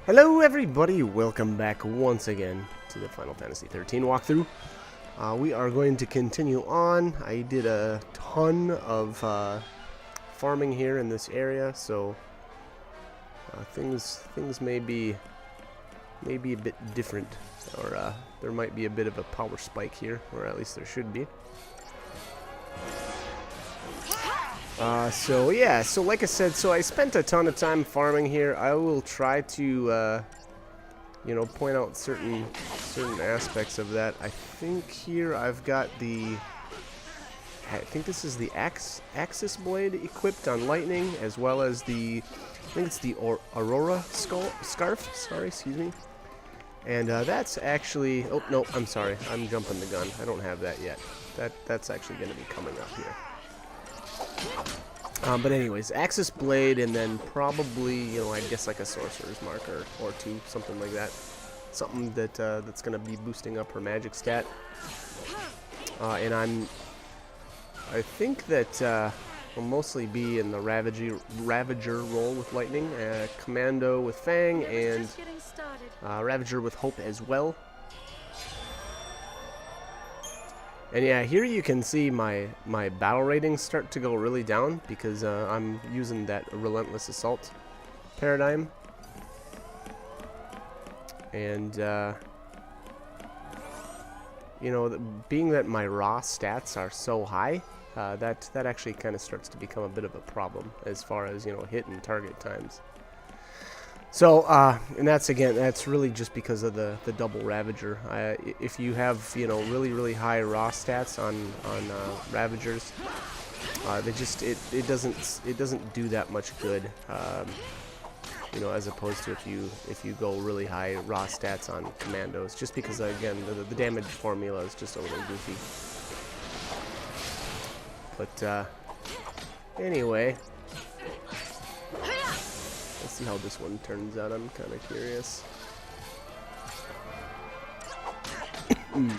Hello everybody, welcome back once again to the Final Fantasy 13 walkthrough. We are going to continue on. I did a ton of farming here in this area, so things may be a bit different, or there might be a bit of a power spike here, or at least there should be. So yeah, so like I said, so I spent a ton of time farming here. I will try to, you know, point out certain aspects of that. I think here I've got I think this is the Axis Blade equipped on Lightning, as well as I think it's the Aurora Scarf, sorry, excuse me. And that's actually, oh no, I'm sorry, I'm jumping the gun. I don't have that yet. That's actually going to be coming up here. But anyways, Axis Blade, and then probably, you know, I guess like a Sorcerer's Mark or two, something like that. Something that's going to be boosting up her magic stat. And I think that will mostly be in the Ravager role with Lightning, Commando with Fang, and Ravager with Hope as well. And yeah, here you can see my battle ratings start to go really down because I'm using that Relentless Assault paradigm. And, you know, being that my raw stats are so high, that actually kind of starts to become a bit of a problem as far as, you know, hit and target times. So, and that's really just because of the double Ravager. If you have, you know, really high raw stats on Ravagers, it doesn't do that much good, you know, as opposed to if you go really high raw stats on Commandos, just because again the damage formula is just a little goofy. But anyway. Let's see how this one turns out. I'm kind of curious. Boom.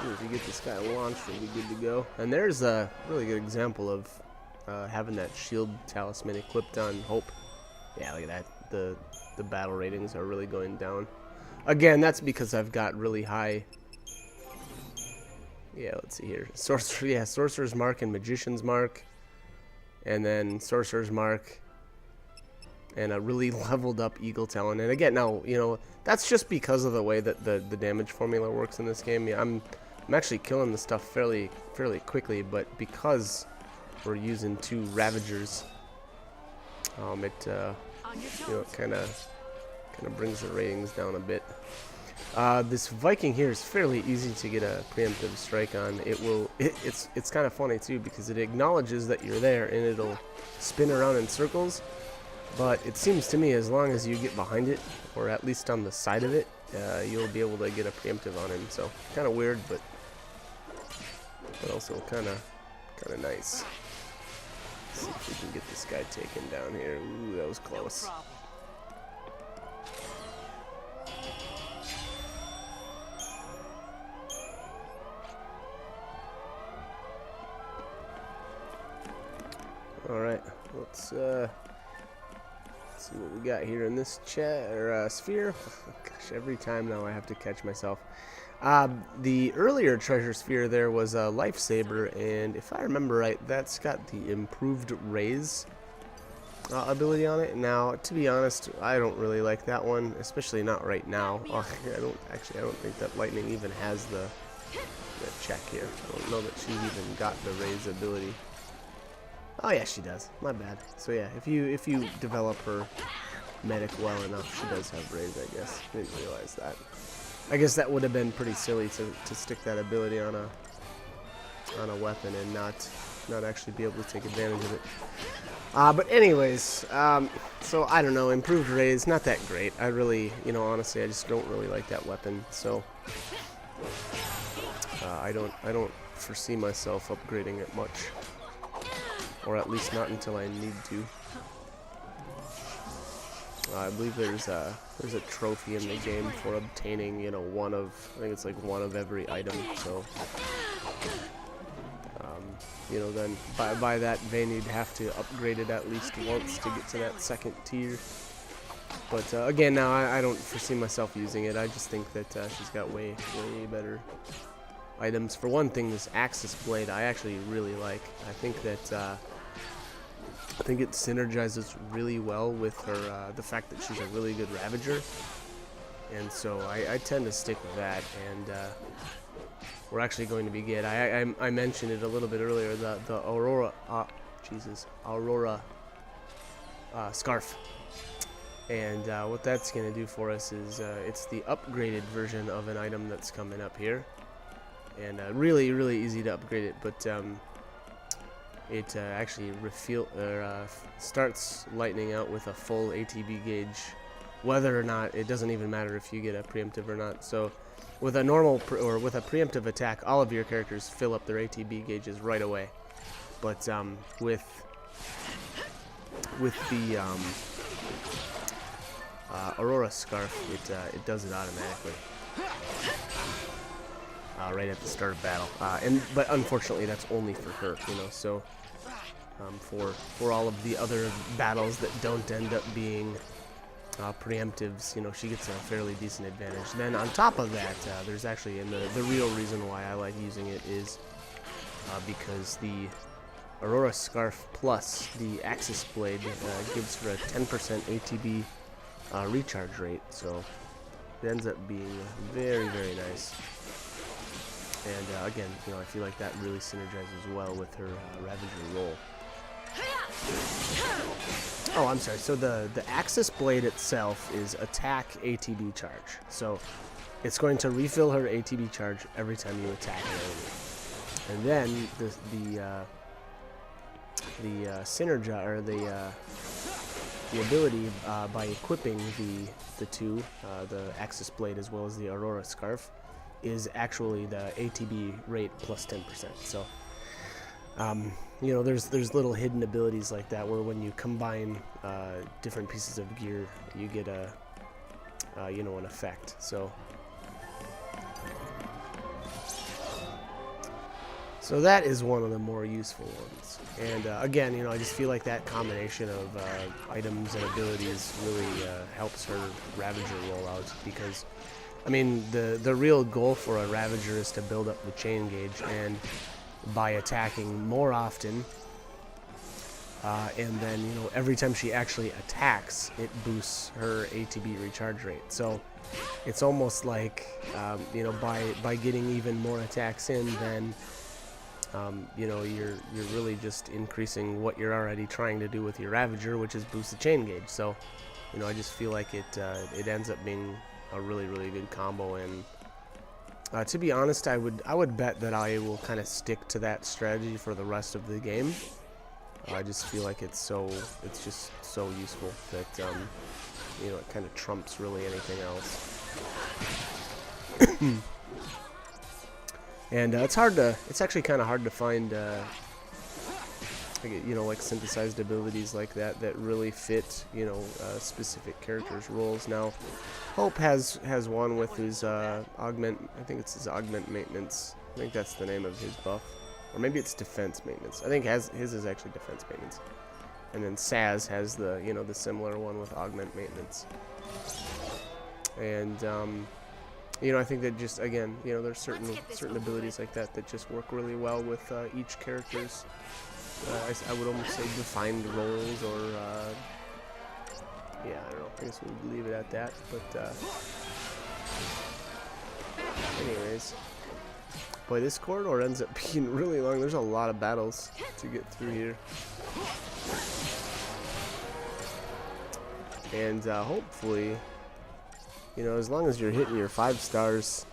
If you get this guy launched, we'll be good to go. And there's a really good example of having that shield talisman equipped on Hope. Yeah, look at that. The battle ratings are really going down. Again, that's because I've got really high. Yeah, let's see here. Sorcerer's Mark and Magician's Mark, and then Sorcerer's Mark, and a really leveled up Eagle Talon. And again, now you know that's just because of the way that the damage formula works in this game. Yeah, I'm actually killing the stuff fairly quickly, but because we're using two Ravagers, it you know, kind of brings the ratings down a bit. This Viking here is fairly easy to get a preemptive strike on. It's kind of funny too because it acknowledges that you're there and it'll spin around in circles. But it seems to me as long as you get behind it, or at least on the side of it, you'll be able to get a preemptive on him. So kind of weird, but also kind of nice. Let's see if we can get this guy taken down here. Ooh, that was close. Alright, let's see what we got here in this sphere. Gosh, every time now I have to catch myself. The earlier treasure sphere there was a Lifesaber, and if I remember right, that's got the improved raise ability on it. Now, to be honest, I don't really like that one, especially not right now. I don't think that Lightning even has the check here. I don't know that she's even got the raise ability. Oh yeah, she does. My bad. So yeah, if you develop her medic well enough, she does have raise, I guess. Didn't realize that. I guess that would have been pretty silly to stick that ability on a weapon and not actually be able to take advantage of it. But anyways, so I don't know, improved raise, not that great. I really, you know, honestly, I just don't really like that weapon. So I don't foresee myself upgrading it much. Or at least not until I need to. I believe there's a trophy in the game for obtaining, you know, I think it's like one of every item. So, you know, then by that vein, you'd have to upgrade it at least once to get to that second tier. But again, now I don't foresee myself using it. I just think that she's got way better items. For one thing, this Axis Blade I actually really like. I think that I think it synergizes really well with her the fact that she's a really good Ravager, and so I tend to stick with that. And we're actually going to be I mentioned it a little bit earlier, the Aurora Aurora Scarf. And what that's going to do for us is it's the upgraded version of an item that's coming up here. And really easy to upgrade it, but it actually starts lightning out with a full ATB gauge. Whether or not, it doesn't even matter if you get a preemptive or not. So with a normal with a preemptive attack, all of your characters fill up their ATB gauges right away. But with the Aurora Scarf, it does it automatically right at the start of battle. But unfortunately, that's only for her, you know. So for all of the other battles that don't end up being preemptives, you know, she gets a fairly decent advantage. Then on top of that, there's actually, and the real reason why I like using it is because the Aurora Scarf plus the Axis Blade gives her a 10% ATB recharge rate, so it ends up being very nice. And again, you know, I feel like that really synergizes well with her Ravager role. Oh, I'm sorry. So the Axis Blade itself is attack ATB charge. So it's going to refill her ATB charge every time you attack an enemy. And then the synergy, or the ability by equipping the two, the Axis Blade as well as the Aurora Scarf, is actually the ATB rate plus 10%. So, you know, there's little hidden abilities like that where when you combine different pieces of gear, you get you know, an effect. So that is one of the more useful ones. And again, you know, I just feel like that combination of items and abilities really helps her Ravager roll out, because I mean, the real goal for a Ravager is to build up the chain gauge, and by attacking more often, and then, you know, every time she actually attacks, it boosts her ATB recharge rate. So it's almost like, you know, by getting even more attacks in, then you know, you're really just increasing what you're already trying to do with your Ravager, which is boost the chain gauge. So, you know, I just feel like it ends up being a really good combo. And to be honest, I would bet that I will kind of stick to that strategy for the rest of the game. I just feel like it's just so useful that you know, it kind of trumps really anything else. And it's actually kind of hard to find you know, like synthesized abilities like that really fit, you know, specific characters' roles. Now, Hope has one with his augment. I think it's his augment maintenance. I think that's the name of his buff, or maybe it's defense maintenance. I think his is actually defense maintenance. And then Saz has the, you know, the similar one with augment maintenance. And you know, I think that just, again, you know, there's certain abilities like that just work really well with each character's. I would almost say defined roles, or yeah, I don't know. I guess we'll leave it at that. But anyways, boy, this corridor ends up being really long. There's a lot of battles to get through here, and hopefully, you know, as long as you're hitting your 5 stars,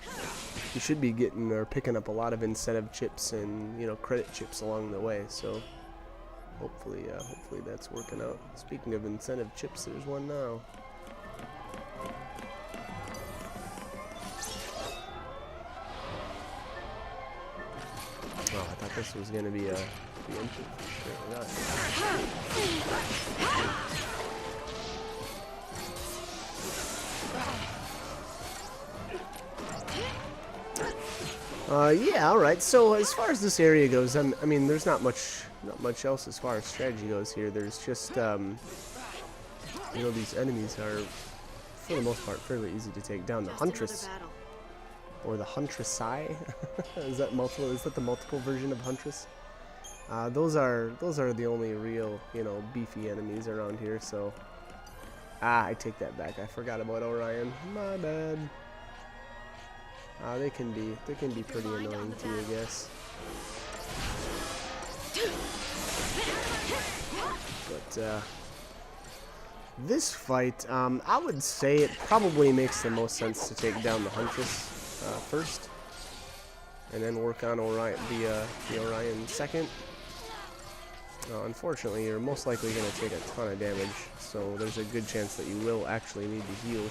you should be getting or picking up a lot of incentive chips and, you know, credit chips along the way. So hopefully that's working out. Speaking of incentive chips, there's one now. Oh, I thought this was gonna be a preemptive. Apparently not. Yeah, all right. So as far as this area goes, I mean, there's not much else as far as strategy goes here. There's just, you know, these enemies are, for the most part, fairly easy to take down. The Huntress, or the Huntressai, is that multiple? Is that the multiple version of Huntress? Those are the only real, you know, beefy enemies around here. So, I take that back. I forgot about Orion. My bad. They can be pretty annoying too, I guess. But this fight, I would say it probably makes the most sense to take down the Huntress first, and then work on Orion, the Orion second. Unfortunately, you're most likely going to take a ton of damage, so there's a good chance that you will actually need to heal.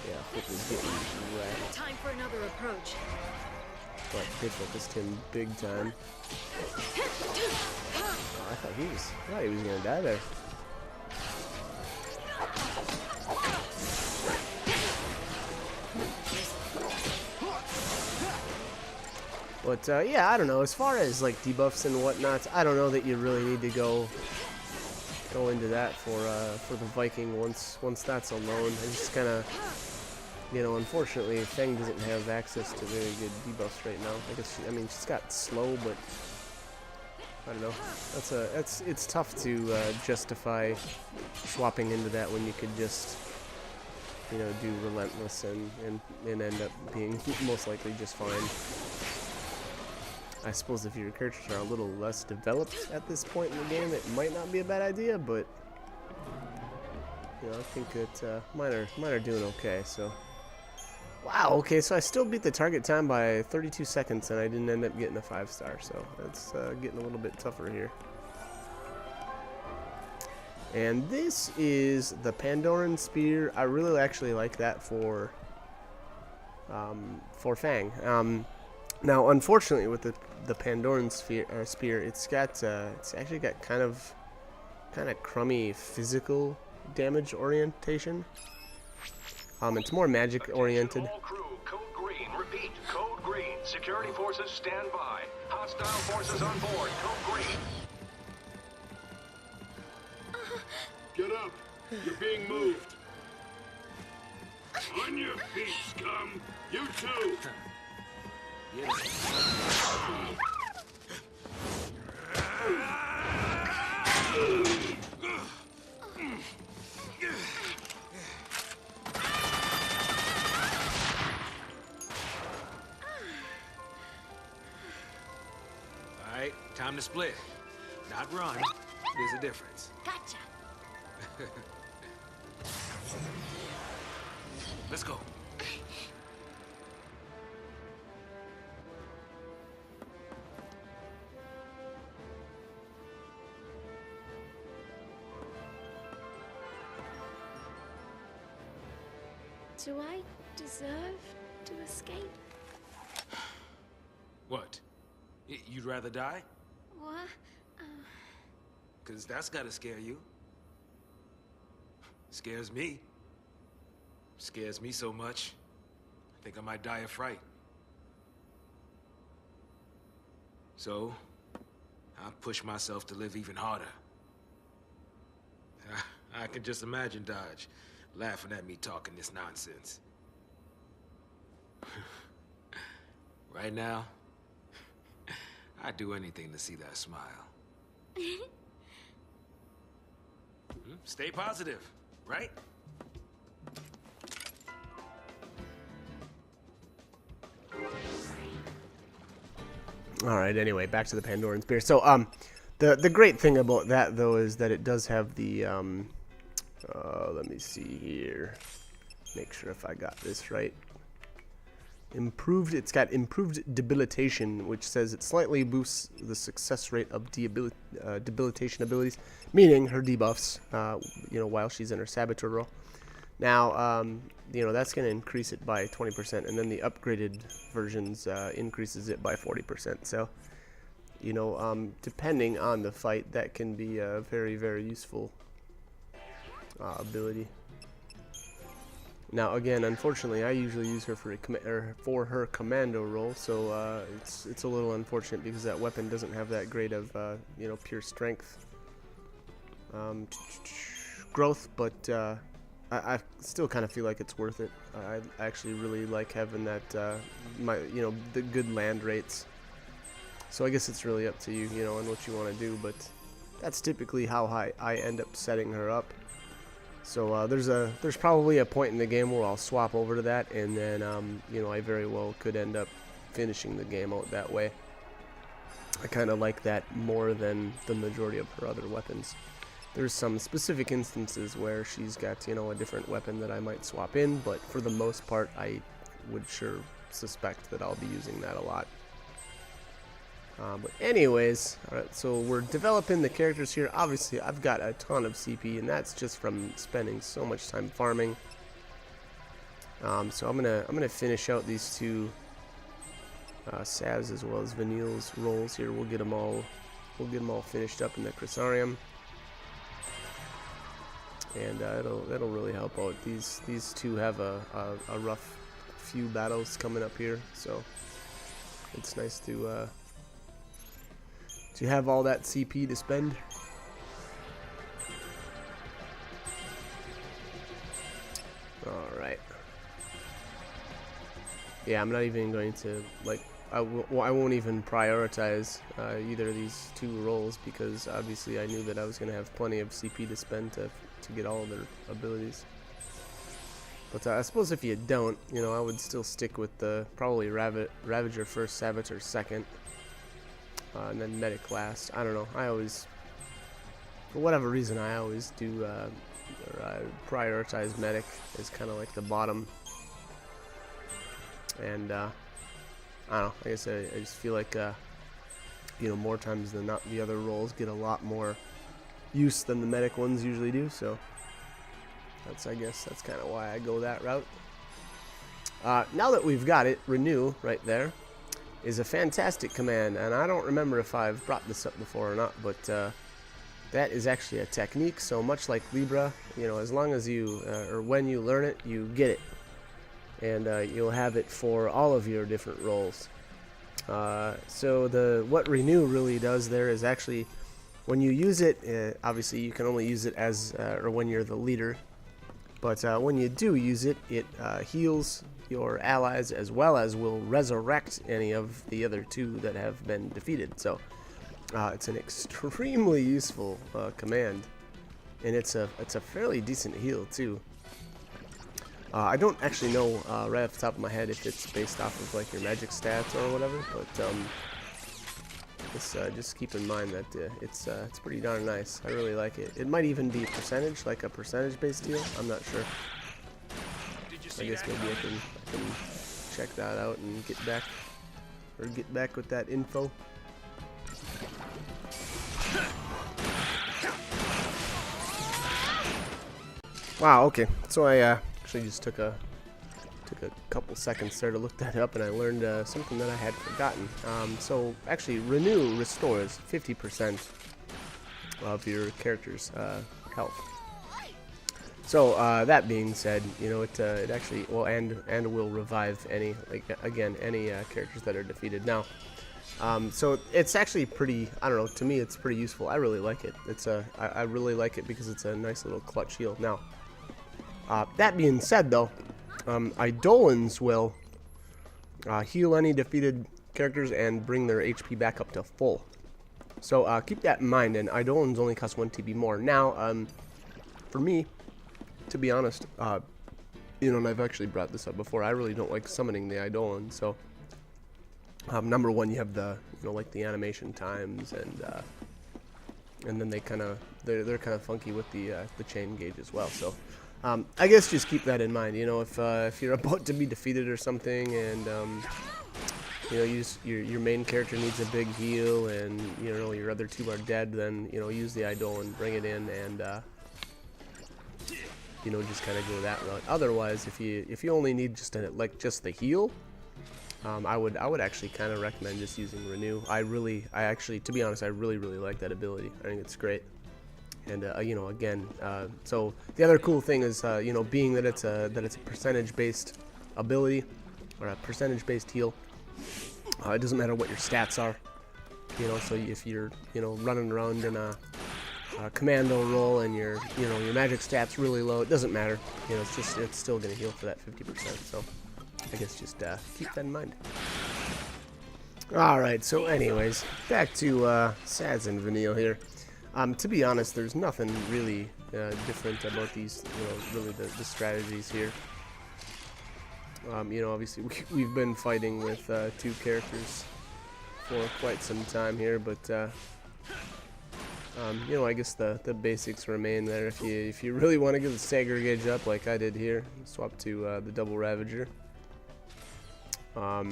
Yeah, Flip is getting wrecked. Time for another approach. But they focused him big time. Oh, I thought he was going to die there. But yeah, I don't know. As far as like debuffs and whatnot, I don't know that you really need to go into that for the Viking once that's alone. I just kind of, you know, unfortunately, Feng doesn't have access to very good debuffs right now. I guess I mean she's got slow, but I don't know. It's tough to justify swapping into that when you could just, you know, do relentless and end up being most likely just fine. I suppose if your characters are a little less developed at this point in the game, it might not be a bad idea, but you know, I think that mine are doing okay. So, wow, okay, so I still beat the target time by 32 seconds, and I didn't end up getting a 5-star. So that's getting a little bit tougher here. And this is the Pandoran Spear. I really actually like that for Fang. Now, unfortunately, with the Pandoran Spear, it's actually got kind of crummy physical damage orientation. It's more magic oriented. All crew, code green. Repeat, code green. Security forces stand by. Hostile forces on board. Code green. Get up! You're being moved. On your feet, scum. You too. Alright, time to split. Not run. There's a difference. Gotcha. Let's go. Do I deserve to escape? What? You'd rather die? What? 'Cause that's gotta scare you. Scares me. Scares me so much. I think I might die of fright. So, I push myself to live even harder. I can just imagine Dodge laughing at me talking this nonsense. Right now, I'd do anything to see that smile. Stay positive, right? All right. Anyway, back to the Pandoran Spear. So, the great thing about that though is that it does have the let me see here. Make sure if I got this right. It's got improved debilitation, which says it slightly boosts the success rate of debilitation abilities, meaning her debuffs, you know, while she's in her saboteur role. Now, you know, that's going to increase it by 20%, and then the upgraded versions increases it by 40%. So, you know, depending on the fight, that can be a very, very useful ability. Now again, unfortunately, I usually use her for her commando role, so it's a little unfortunate because that weapon doesn't have that great of you know, pure strength growth, but I still kind of feel like it's worth it. I actually really like having that you know, the good land rates. So I guess it's really up to you, you know, and what you want to do, but that's typically how I end up setting her up. So there's probably a point in the game where I'll swap over to that, and then you know, I very well could end up finishing the game out that way. I kind of like that more than the majority of her other weapons. There's some specific instances where she's got, you know, a different weapon that I might swap in, but for the most part, I would sure suspect that I'll be using that a lot. But anyways, alright, so we're developing the characters here. Obviously, I've got a ton of CP, and that's just from spending so much time farming. So I'm gonna finish out these two Saz as well as Vanille's roles here. We'll get them all finished up in the Chrysarium, and that'll really help out. These two have a rough few battles coming up here, so it's nice to have all that CP to spend. Alright. Yeah, I'm not even going to, like, I won't even prioritize either of these two roles, because obviously I knew that I was going to have plenty of CP to spend to get all of their abilities. But I suppose if you don't, you know, I would still stick with the probably Ravager first, Saboteur second. And then Medic last. I don't know. I always, for whatever reason, I always do prioritize Medic as kind of like the bottom. And I don't know. I guess I just feel like you know, more times than not, the other roles get a lot more use than the Medic ones usually do. So I guess that's kind of why I go that route. Now that we've got it, Renew right there is a fantastic command, and I don't remember if I've brought this up before or not, but that is actually a technique. So much like Libra, you know, as long as you or when you learn it, you get it, and you'll have it for all of your different roles. So what Renew really does there is actually, when you use it, obviously you can only use it as or when you're the leader, but when you do use it, it heals your allies, as well as will resurrect any of the other two that have been defeated. So it's an extremely useful command, and it's a fairly decent heal too. I don't actually know right off the top of my head if it's based off of like your magic stats or whatever, but just keep in mind that it's pretty darn nice. I really like it. It might even be percentage, like a percentage based heal. I'm not sure. I guess maybe I can check that out and get back with that info. Wow. Okay. So I actually just took a couple seconds there to look that up, and I learned something that I had forgotten. So actually, Renew restores 50% of your character's health. So that being said, you know, it actually will and will revive any, like, again, any characters that are defeated. Now, so it's actually pretty, I don't know, to me it's pretty useful. I really like it. I really like it because it's a nice little clutch heal. Now, that being said though, Eidolons will heal any defeated characters and bring their HP back up to full. So keep that in mind, and Eidolons only cost 1 TP more. Now, for me, to be honest, you know, and I've actually brought this up before, I really don't like summoning the Eidolon. So, number one, you have the, you know, like the animation times, and then they're kind of funky with the chain gauge as well. So, I guess just keep that in mind. You know, if you're about to be defeated or something, and you know, your main character needs a big heal, and you know your other two are dead, then you know, use the Eidolon, bring it in, and you know, just kind of go that route. Otherwise, if you only need just the heal, I would actually kind of recommend just using Renew. I actually, to be honest, I really like that ability. I think it's great. And you know, again, so the other cool thing is, you know, being that it's a percentage-based ability or a percentage-based heal, it doesn't matter what your stats are. You know, so if you're, you know, running around in a commando role and your magic stats really low, it doesn't matter. You know, it's still gonna heal for that 50%. So I guess just keep that in mind. All right. So, anyways, back to Saz and Vanille here. To be honest, there's nothing really different about these. You know, really the strategies here. You know, obviously we've been fighting with 2 characters for quite some time here, but you know, I guess the basics remain there. If you really want to get the stagger gauge up, like I did here, swap to the double Ravager. I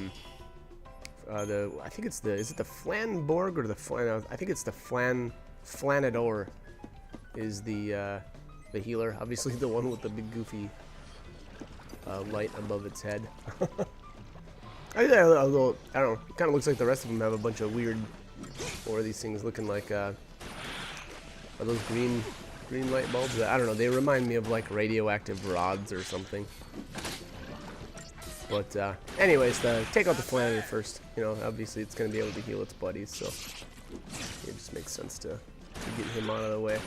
think it's is it the Flanborg or the Flan? I think it's the Flanador is the healer. Obviously, the one with the big goofy light above its head. Although, I don't know, it kind of looks like the rest of them have a bunch of weird, what are these things looking like, are those green light bulbs? I don't know, they remind me of like radioactive rods or something. But, anyways, take out the Flannery first. You know, obviously it's going to be able to heal its buddies, so it just makes sense to get him out of the way.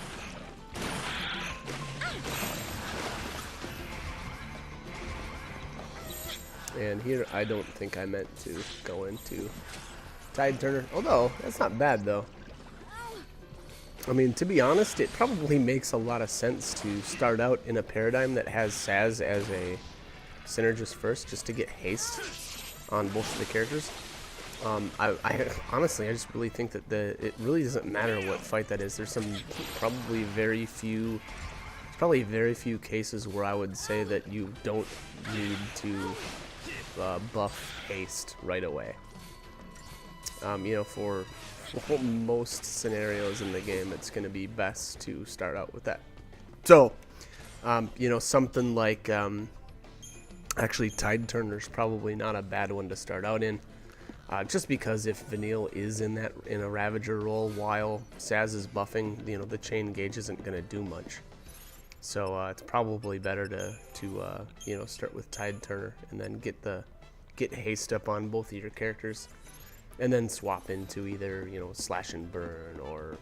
And here, I don't think I meant to go into Tide Turner. Although, that's not bad, though. I mean, to be honest, it probably makes a lot of sense to start out in a paradigm that has Saz as a synergist first, just to get haste on both of the characters. Honestly, I just really think that it really doesn't matter what fight that is. There's probably very few cases where I would say that you don't need to buff haste right away. You know, for most scenarios in the game, it's going to be best to start out with that. So, you know, something like actually Tide Turner's probably not a bad one to start out in, just because if Vanille is in a Ravager role while Saz is buffing, you know, the chain gauge isn't going to do much. So it's probably better to you know, start with Tide Turner and then get haste up on both of your characters, and then swap into either, you know, slash and burn, or,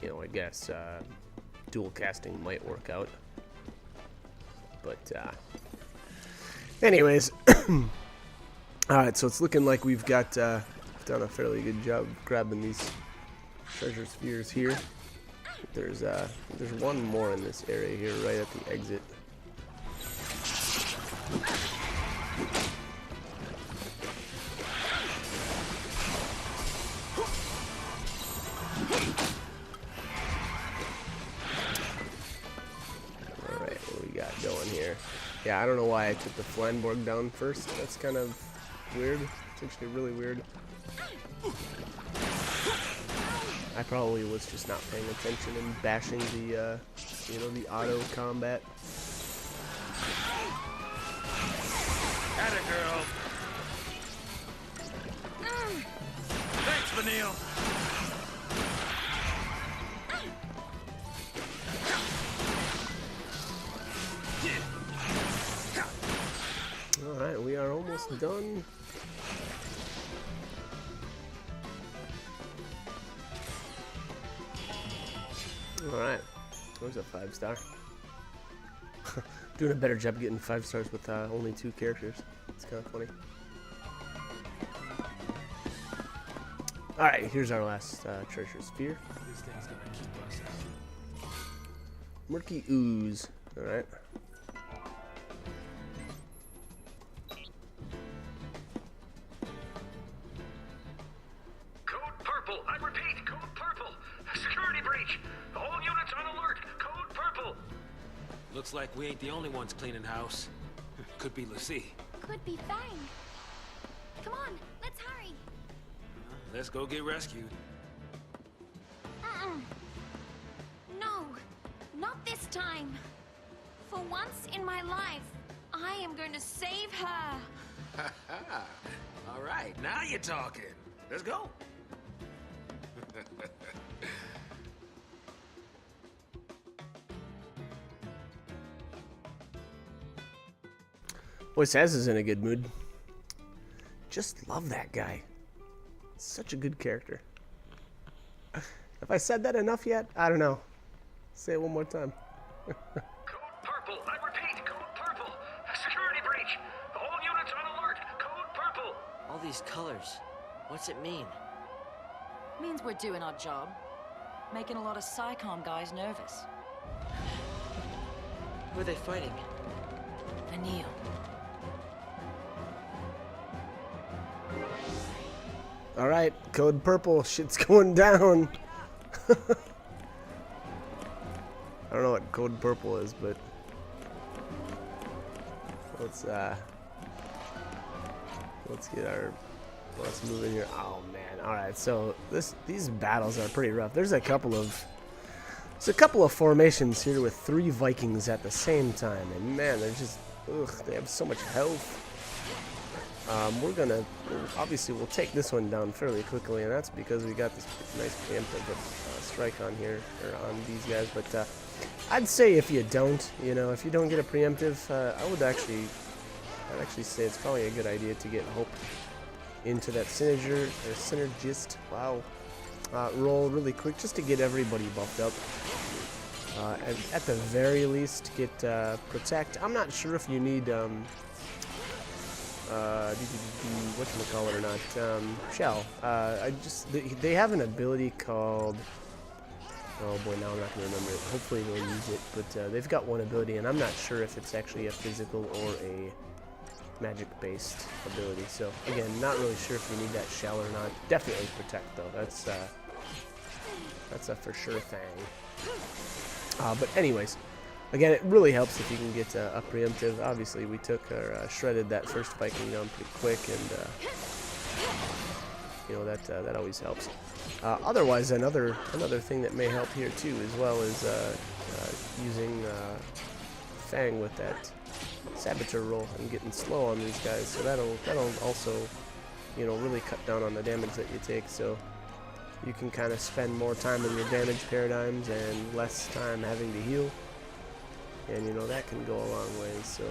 you know, I guess dual casting might work out. But anyways, all right. So it's looking like we've got done a fairly good job grabbing these treasure spheres here. There's one more in this area here, right at the exit. Alright, what we got going here? Yeah, I don't know why I took the Flanborg down first. That's kind of weird. It's actually really weird. I probably was just not paying attention and bashing the, you know, the auto combat. Atta girl. Thanks, Vanille. Alright, we are almost done. Alright, there's a 5-star. Doing a better job getting 5 stars with only 2 characters. It's kind of funny. Alright, here's our last treasure sphere. Murkey ooze. Alright. Code purple. I repeat, code purple. Security breach. All units on alert. Code purple. Looks like we ain't the only ones cleaning house. Could be Lucy. Could be Fang. Come on, let's hurry. Let's go get rescued. No, not this time. For once in my life, I am going to save her. All right, now you're talking. Let's go. Boy, Saz is in a good mood. Just love that guy. Such a good character. Have I said that enough yet? I don't know. Say it one more time. Code purple. I repeat, code purple. Security breach. All units on alert. Code purple. All these colors. What's it mean? Means we're doing our job. Making a lot of SciComm guys nervous. Who are they fighting? Anil. All right, code purple. Shit's going down. I don't know what code purple is, but let's move in here. Oh man! All right, so these battles are pretty rough. There's a couple of formations here with 3 Vikings at the same time, and man, they're just they have so much health. Obviously we'll take this one down fairly quickly, and that's because we got this nice preemptive strike on here, or on these guys. But I'd say if you don't get a preemptive, I'd actually say it's probably a good idea to get Hope into that synergist, roll really quick, just to get everybody buffed up. And at the very least, get protect. I'm not sure if you need whatchamacallit or not, shell. They have an ability called, oh boy, now I'm not going to remember it. Hopefully they'll use it, but they've got one ability, and I'm not sure if it's actually a physical or a magic-based ability. So again, not really sure if you need that shell or not. Definitely protect though. That's a for sure thing. But anyways. Again, it really helps if you can get a preemptive. Obviously, we shredded that first Viking down pretty quick, and that always helps. Otherwise, another thing that may help here too, as well, is using Fang with that Saboteur roll and getting slow on these guys. So that'll also, really cut down on the damage that you take. So you can kind of spend more time in your damage paradigms and less time having to heal. And that can go a long ways, so.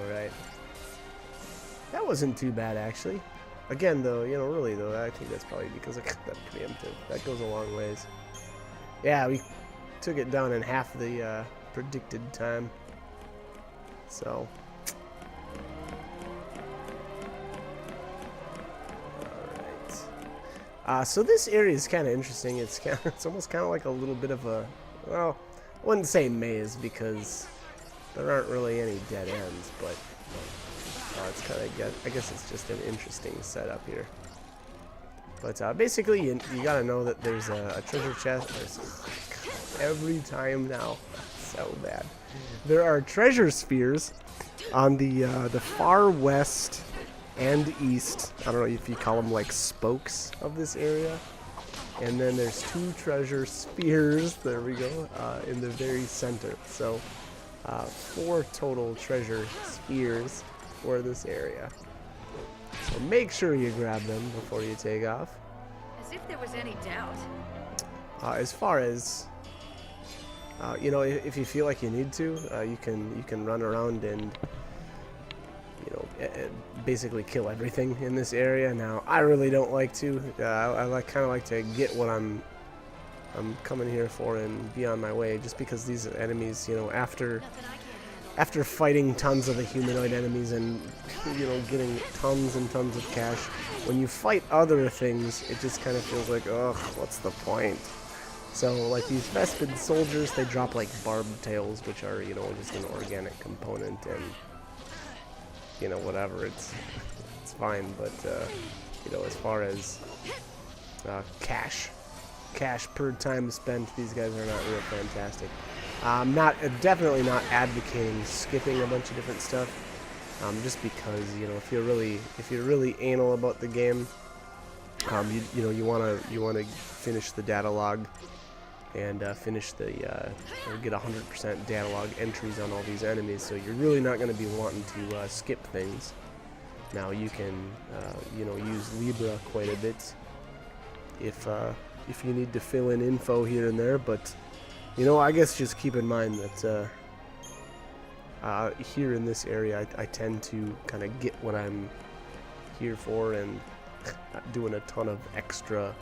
Alright. That wasn't too bad, actually. Again, though, really, though, I think that's probably because I got that preemptive. That goes a long ways. Yeah, we took it down in half the predicted time. So. So this area is kind of interesting. It's almost kind of like a little bit of a, well, I wouldn't say maze because there aren't really any dead ends, but it's kind of, I guess it's just an interesting setup here. But basically, you gotta know that there's a treasure chest. Every time now, so bad. There are treasure spheres on the far west and east. I don't know if you call them like spokes of this area. And then there's 2 treasure spheres, there we go, in the very center. So 4 total treasure spheres for this area. So make sure you grab them before you take off. As if there was any doubt. As far as if you feel like you need to, you can run around and basically kill everything in this area. Now, I really don't like to. I kind of like to get what I'm coming here for and be on my way. Just because these enemies, after fighting tons of the humanoid enemies and getting tons and tons of cash, when you fight other things, it just kind of feels like, ugh, what's the point? So, like these Vespid soldiers, they drop like barbed tails, which are just an organic component, and whatever, it's fine, but as far as cash per time spent, these guys are not real fantastic. I'm definitely not advocating skipping a bunch of different stuff, just because if you're really anal about the game, you want to finish the data log and finish the get 100% data log entries on all these enemies. So you're really not going to be wanting to skip things. Now you can use Libra quite a bit if you need to fill in info here and there, but You know, I guess just keep in mind that here in this area, I tend to kind of get what I'm here for and not doing a ton of extra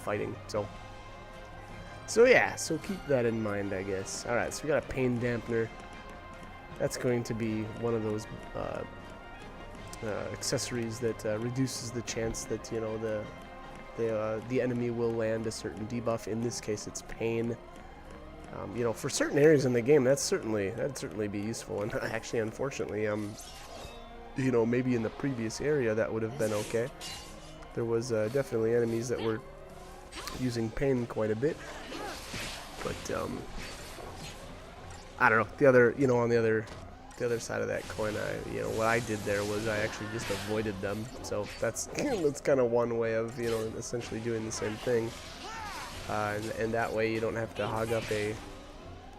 fighting. So yeah, so keep that in mind, I guess. All right, so we got a pain dampener. That's going to be one of those accessories that reduces the chance that, you know, the enemy will land a certain debuff. In this case, it's pain. You know, for certain areas in the game, that'd certainly be useful. And actually, unfortunately, you know, maybe in the previous area that would have been okay. There was definitely enemies that were using pain quite a bit, but I don't know. The other, you know, on the other side of that coin, you know, what I did there was I actually just avoided them. So that's kind of one way of, you know, essentially doing the same thing. And that way you don't have to hog up a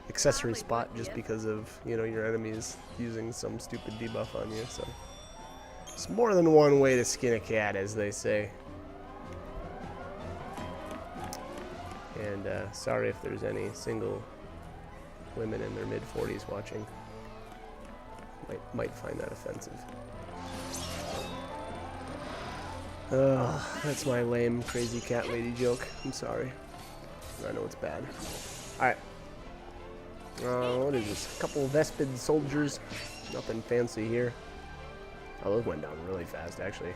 accessory spot just because of, you know, your enemies using some stupid debuff on you. So it's more than one way to skin a cat, as they say. And sorry if there's any single women in their mid-40s watching. Might find that offensive. That's my lame, crazy cat lady joke. I'm sorry. I know it's bad. Alright. What is this? A couple of Vespid soldiers. Nothing fancy here. Oh, those went down really fast, actually.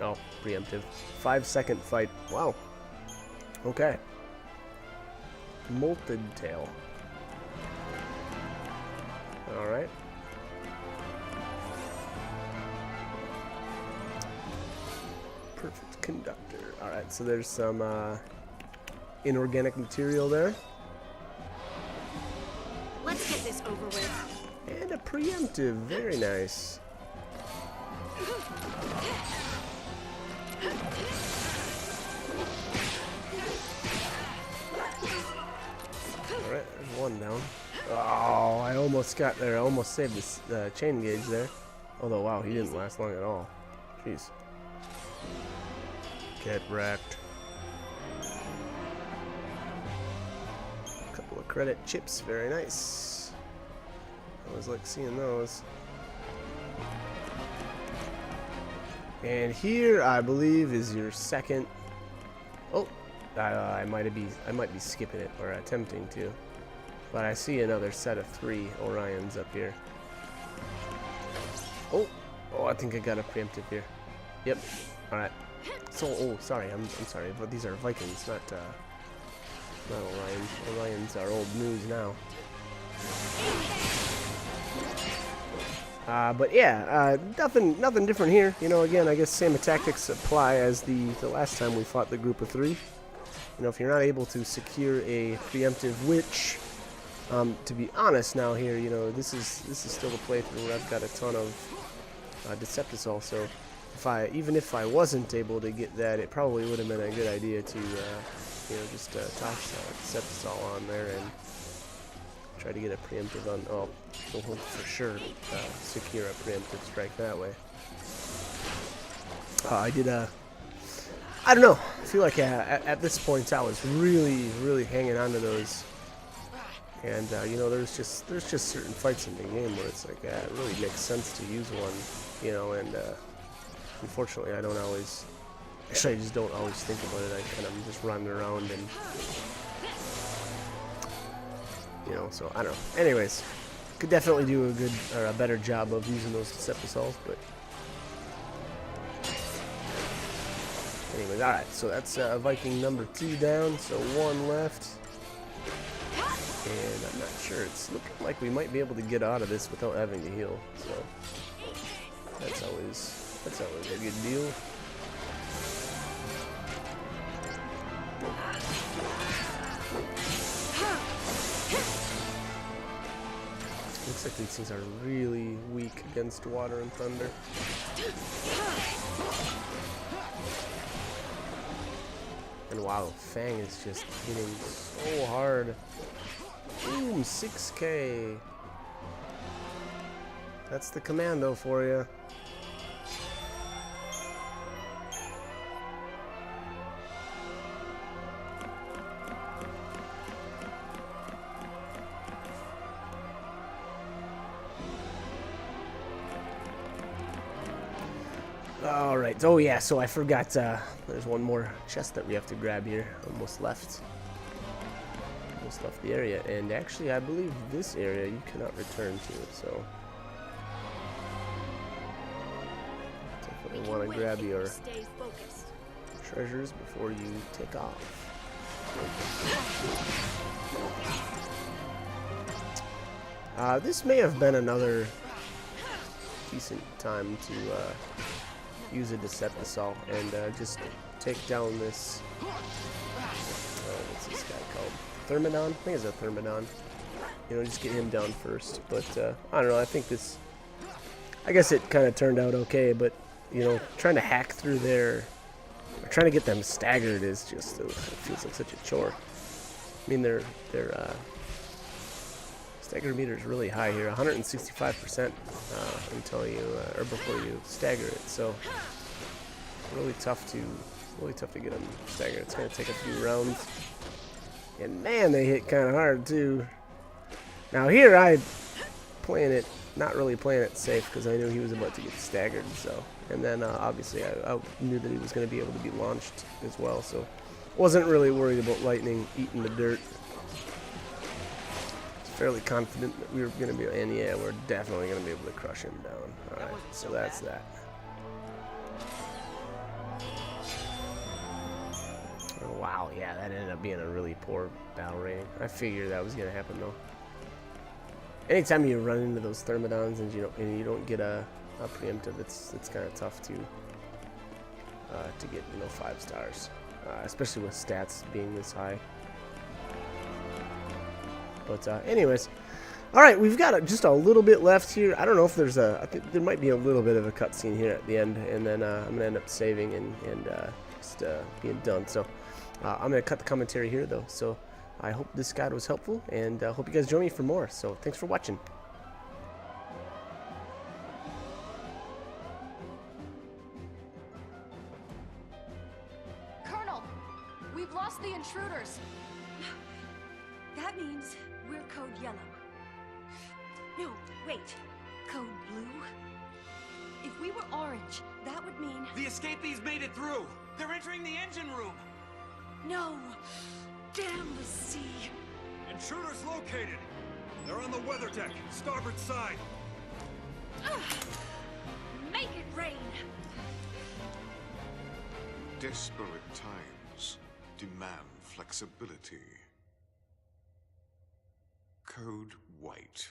Oh, preemptive. 5-second fight. Wow. Okay. Molted tail. Alright. Perfect conductor. Alright, so there's some inorganic material there. Let's get this over with. And a preemptive. Very nice. Alright, there's one down. Oh, I almost got there. I almost saved this chain gauge there. Although, wow, he didn't last long at all. Jeez. Get wrecked. Couple of credit chips. Very nice. I always like seeing those. And here, I believe, is your second. Oh, I might be skipping it or attempting to, but I see another set of 3 Orions up here. Oh, I think I got a preemptive here. Yep. All right. So, oh, sorry, I'm sorry, but these are Vikings, not Orions. Orions are old news now. But yeah, nothing different here. You know, again, I guess same tactics apply as the last time we fought the group of 3. You know, if you're not able to secure a preemptive, which, to be honest now here, you know, this is still a playthrough where I've got a ton of Decepticol, so even if I wasn't able to get that, it probably would have been a good idea to, you know, just toss Decepticol on there and try to get a preemptive on. Oh, we'll for sure secure a preemptive strike that way. I did I don't know. I feel like at this point I was really hanging on to those, and you know, there's just certain fights in the game where it's like it really makes sense to use one, you know, and unfortunately I don't always. Actually, I just don't always think about it. I kind of just run around and, you know, so I don't know. Anyways, could definitely do a good or a better job of using those Decepticols, but anyways, all right. So that's Viking number 2 down. So 1 left, and I'm not sure. It's looking like we might be able to get out of this without having to heal. So that's always a good deal. Looks like these things are really weak against water and thunder. And wow, Fang is just hitting so hard. Boom, 6K. That's the commando for you. All right. Oh yeah. So I forgot. There's one more chest that we have to grab here. Almost left the area, and actually, I believe this area you cannot return to. So definitely want to grab your treasures before you take off. This may have been another decent time to use a Decepticol and just take down this. What's this guy called? Thermodon? I think it's a Thermodon. You know, just get him down first. But I don't know. I think this. I guess it kind of turned out okay, but you know, trying to hack through there, or trying to get them staggered is just it feels like such a chore. I mean, their stagger meter is really high here, 165% until you or before you stagger it. So really tough to get them staggered. It's going to take a few rounds, and man, they hit kind of hard too. Now here not really playing it safe because I knew he was about to get staggered. So, and then obviously I knew that he was going to be able to be launched as well. So wasn't really worried about lightning eating the dirt. Fairly confident that we were going to be, and yeah, we're definitely going to be able to crush him down. Alright, so that's that. Oh, wow, yeah, that ended up being a really poor battle rating. I figured that was going to happen though. Anytime you run into those Thermodons and you don't get a preemptive, it's kind of tough to get 5 stars, especially with stats being this high. But anyways, all right, we've got just a little bit left here. I don't know if there's I think there might be a little bit of a cutscene here at the end, and then I'm gonna end up saving and just being done. So I'm gonna cut the commentary here though. So I hope this guide was helpful, and hope you guys join me for more. So thanks for watching. Colonel, we've lost the intruders. That means we're code yellow. No, wait. Code blue? If we were orange, that would mean... The escapees made it through. They're entering the engine room. No! Damn the sea! Intruders located. They're on the weather deck, starboard side. Make it rain! Desperate times demand flexibility. Code White.